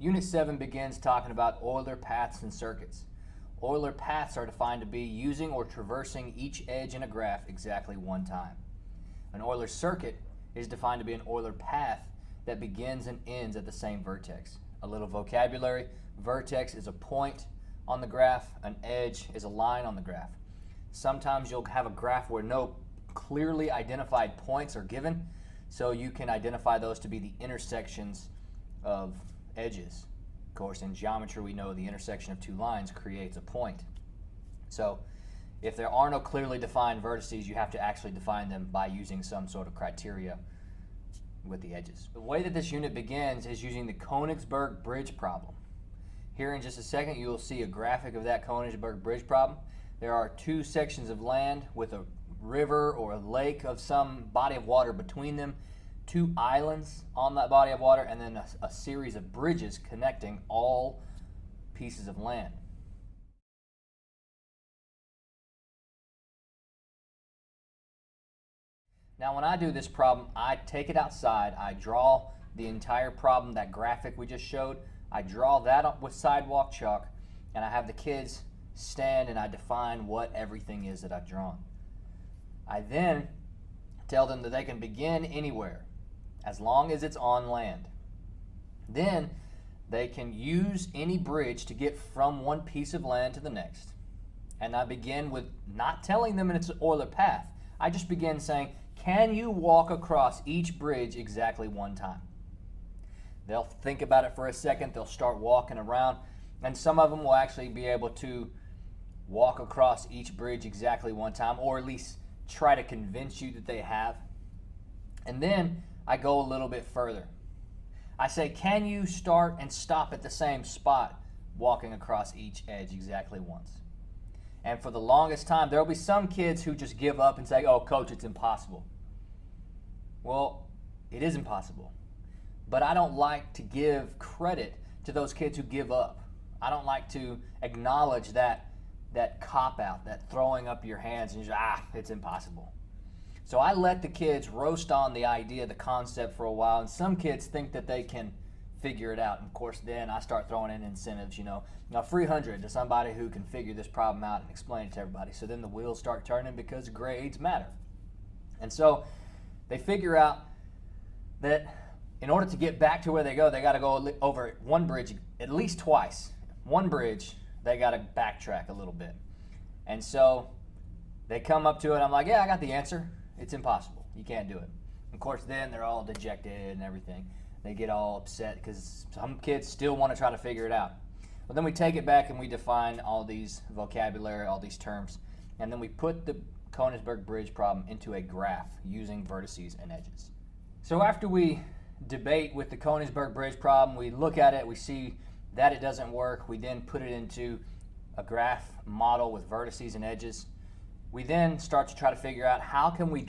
Unit 7 begins talking about Euler paths and circuits. Euler paths are defined to be using or traversing each edge in a graph exactly one time. An Euler circuit is defined to be an Euler path that begins and ends at the same vertex. A little vocabulary: vertex is a point on the graph, an edge is a line on the graph. Sometimes you'll have a graph where no clearly identified points are given, so you can identify those to be the intersections of edges. Of course, in geometry, we know the intersection of two lines creates a point. So if there are no clearly defined vertices, you have to actually define them by using some sort of criteria with the edges. The way that this unit begins is using the Königsberg bridge problem. Here in just a second, you will see a graphic of that Königsberg bridge problem. There are two sections of land with a river or a lake of some body of water between them, two islands on that body of water, and then a series of bridges connecting all pieces of land. Now when I do this problem, I take it outside, I draw the entire problem, that graphic we just showed, I draw that up with sidewalk chalk, and I have the kids stand and I define what everything is that I've drawn. I then tell them that they can begin anywhere as long as it's on land. Then they can use any bridge to get from one piece of land to the next. And I begin with not telling them it's an Euler path. I just begin saying, can you walk across each bridge exactly one time? They'll think about it for a second, they'll start walking around, and some of them will actually be able to walk across each bridge exactly one time, or at least try to convince you that they have. And then I go a little bit further. I say, can you start and stop at the same spot walking across each edge exactly once? And for the longest time, there will be some kids who just give up and say, oh, coach, it's impossible. Well, it is impossible. But I don't like to give credit to those kids who give up. I don't like to acknowledge that cop-out, that throwing up your hands and just, it's impossible. So I let the kids roast on the idea, the concept for a while, and some kids think that they can figure it out. And of course, then I start throwing in incentives, a free 100 to somebody who can figure this problem out and explain it to everybody. So then the wheels start turning because grades matter. And so they figure out that in order to get back to where they got to go over one bridge at least twice. One bridge, they got to backtrack a little bit. And so they come up to it. I'm like, yeah, I got the answer. It's impossible. You can't do it. Of course, then they're all dejected and everything. They get all upset because some kids still want to try to figure it out. But then we take it back and we define all these vocabulary, all these terms, and then we put the Königsberg bridge problem into a graph using vertices and edges. So after we debate with the Königsberg bridge problem, we look at it, we see that it doesn't work, we then put it into a graph model with vertices and edges. We then start to try to figure out how can we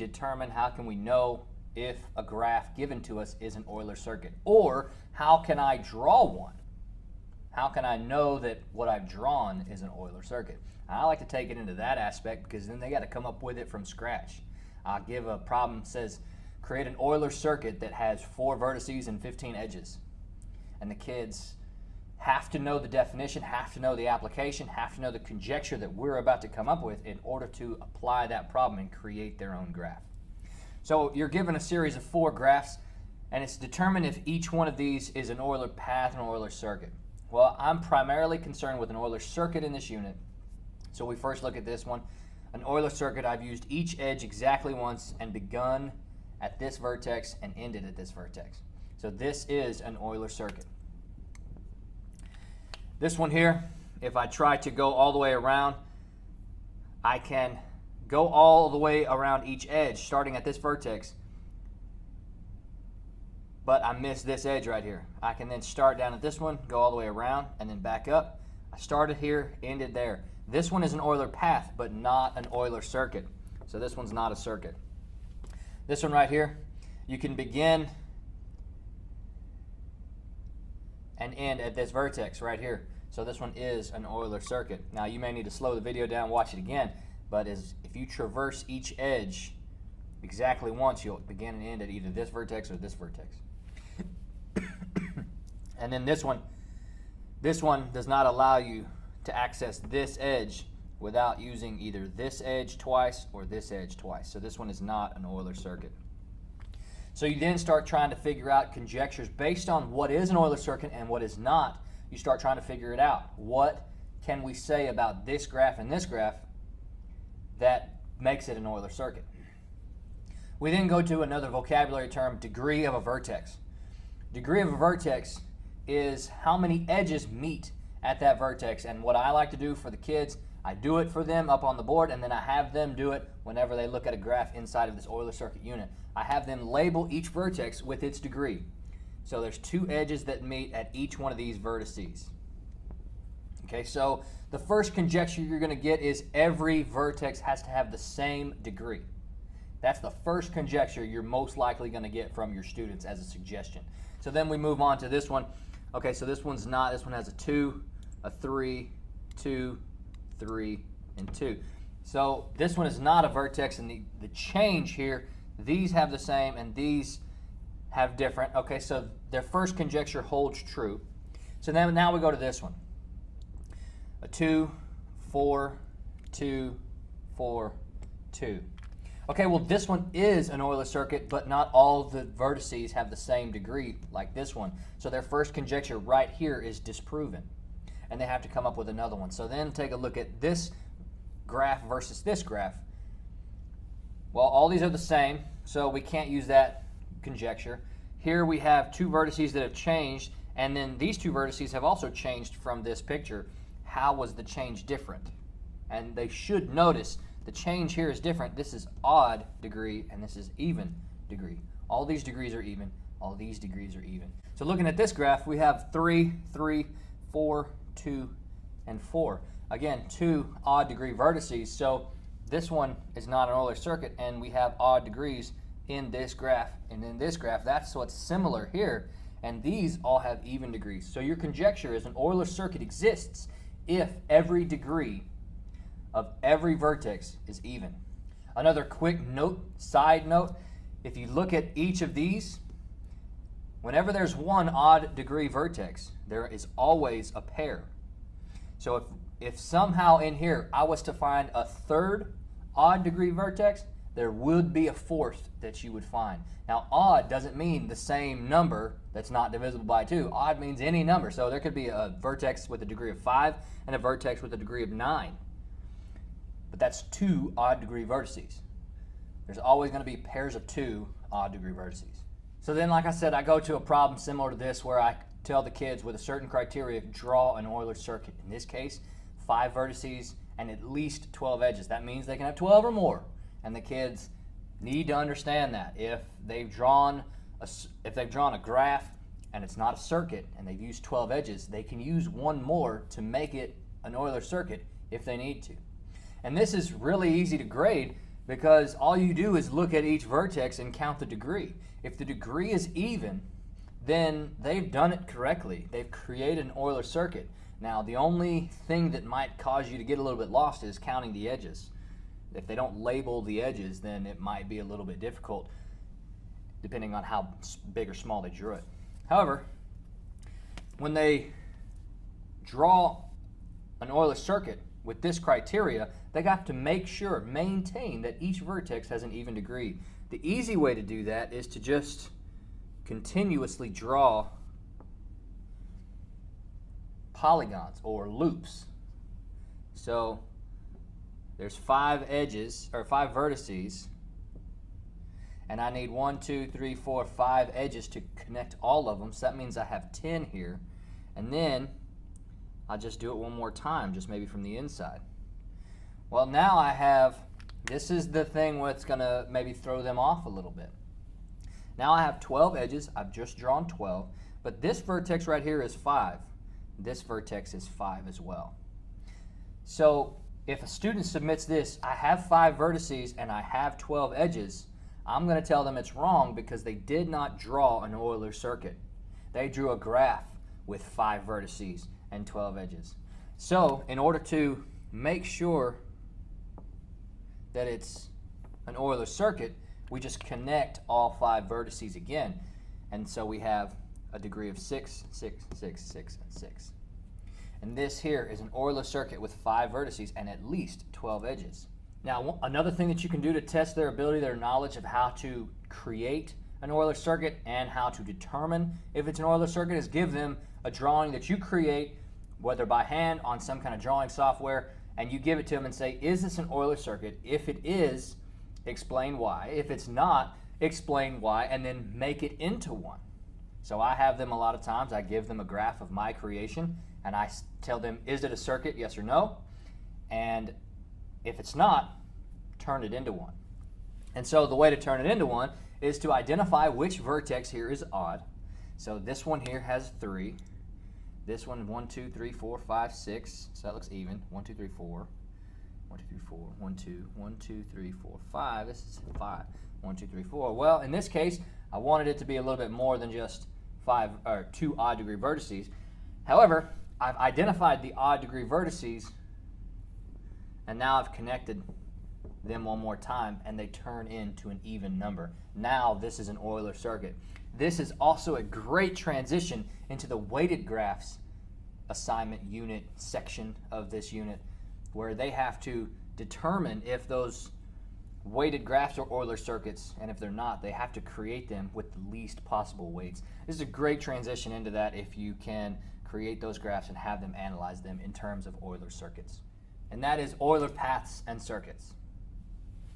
know if a graph given to us is an Euler circuit, or how can I draw one? How can I know that what I've drawn is an Euler circuit? I like to take it into that aspect because then they got to come up with it from scratch. I'll give a problem that says create an Euler circuit that has 4 vertices and 15 edges. And the kids have to know the definition, have to know the application, have to know the conjecture that we're about to come up with in order to apply that problem and create their own graph. So you're given a series of 4 graphs, and it's determined if each one of these is an Euler path and an Euler circuit. Well, I'm primarily concerned with an Euler circuit in this unit. So we first look at this one. An Euler circuit, I've used each edge exactly once and begun at this vertex and ended at this vertex. So this is an Euler circuit. This one here, if I try to go all the way around, I can go all the way around each edge starting at this vertex, but I missed this edge right here. I can then start down at this one, go all the way around, and then back up. I started here, ended there. This one is an Euler path, but not an Euler circuit. So this one's not a circuit. This one right here, you can begin and end at this vertex right here. So this one is an Euler circuit. Now you may need to slow the video down, watch it again, but if you traverse each edge exactly once, you'll begin and end at either this vertex or this vertex. And then this one, This one does not allow you to access this edge without using either this edge twice or this edge twice. So this one is not an Euler circuit. So you then start trying to figure out conjectures based on what is an Euler circuit and what is not. You start trying to figure it out. What can we say about this graph and this graph that makes it an Euler circuit? We then go to another vocabulary term, degree of a vertex. Degree of a vertex is how many edges meet at that vertex. And what I like to do for the kids, I do it for them up on the board, and then I have them do it whenever they look at a graph inside of this Euler circuit unit. I have them label each vertex with its degree. So there's 2 edges that meet at each one of these vertices. Okay, so the first conjecture you're going to get is every vertex has to have the same degree. That's the first conjecture you're most likely going to get from your students as a suggestion. So then we move on to this one. Okay, so this one has a 2, a 3, 2, 3, and 2. So this one is not a vertex, and the change here, these have the same and these have different. Okay, so their first conjecture holds true. So then now we go to this one. A 2, 4, 2, 4, 2. Okay, well this one is an Euler circuit, but not all the vertices have the same degree like this one. So their first conjecture right here is disproven, and they have to come up with another one. So then take a look at this graph versus this graph. Well, all these are the same, so we can't use that conjecture. Here we have 2 vertices that have changed, and then these 2 vertices have also changed from this picture. How was the change different? And they should notice the change here is different. This is odd degree, and this is even degree. All these degrees are even. All these degrees are even. So looking at this graph, we have 3, 3, 4, 2, and 4. Again, 2 odd degree vertices. So this one is not an Euler circuit, and we have odd degrees in this graph and in this graph. That's what's similar here, and these all have even degrees. So your conjecture is an Euler circuit exists if every degree of every vertex is even. Another quick note, side note, if you look at each of these, whenever there's one odd degree vertex, there is always a pair. So if somehow in here I was to find a third odd degree vertex, there would be a fourth that you would find. Now odd doesn't mean the same number that's not divisible by 2. Odd means any number. So there could be a vertex with a degree of 5 and a vertex with a degree of 9. But that's 2 odd degree vertices. There's always going to be pairs of 2 odd degree vertices. So then, like I said, I go to a problem similar to this where I tell the kids with a certain criteria, draw an Euler circuit. In this case, 5 vertices and at least 12 edges. That means they can have 12 or more. And the kids need to understand that. If they've drawn a graph and it's not a circuit and they've used 12 edges, they can use one more to make it an Euler circuit if they need to. And this is really easy to grade because all you do is look at each vertex and count the degree. If the degree is even, then they've done it correctly. They've created an Euler circuit. Now, the only thing that might cause you to get a little bit lost is counting the edges. If they don't label the edges, then it might be a little bit difficult depending on how big or small they drew it. However, when they draw an Euler circuit with this criteria, they have to maintain that each vertex has an even degree. The easy way to do that is to just continuously draw polygons or loops. So there's 5 edges or 5 vertices, and I need 1, 2, 3, 4, 5 edges to connect all of them. So that means I have 10 here, and then I'll just do it one more time, just maybe from the inside. Well, now I have, this is the thing that's going to maybe throw them off a little bit. Now I have 12 edges. I've just drawn 12, but this vertex right here is 5. This vertex is 5 as well. So if a student submits this, I have 5 vertices and I have 12 edges, I'm going to tell them it's wrong because they did not draw an Euler circuit. They drew a graph with 5 vertices and 12 edges. So in order to make sure that it's an Euler circuit, we just connect all 5 vertices again. And so we have a degree of 6, 6, 6, 6, and 6. And this here is an Euler circuit with 5 vertices and at least 12 edges. Now, another thing that you can do to test their ability, their knowledge of how to create an Euler circuit and how to determine if it's an Euler circuit, is give them a drawing that you create, whether by hand on some kind of drawing software, and you give it to them and say, is this an Euler circuit? If it is, explain why. If it's not, explain why, and then make it into one. So I have them a lot of times, I give them a graph of my creation, and I tell them, is it a circuit, yes or no? And if it's not, turn it into one. And so the way to turn it into one is to identify which vertex here is odd. So this one here has 3. This one, 1, 2, 3, 4, 5, 6. So that looks even. 1, 2, 3, 4. 1, 2, 3, 4. 1, 2, 1, 2, 3, 4, 5. This is 5. 1, 2, 3, 4. Well, in this case, I wanted it to be a little bit more than just 2 odd degree vertices. However, I've identified the odd degree vertices, and now I've connected them one more time, and they turn into an even number. Now this is an Euler circuit. This is also a great transition into the weighted graphs assignment unit section of this unit, where they have to determine if those weighted graphs are Euler circuits, and if they're not, they have to create them with the least possible weights. This is a great transition into that if you can create those graphs and have them analyze them in terms of Euler circuits. And that is Euler paths and circuits.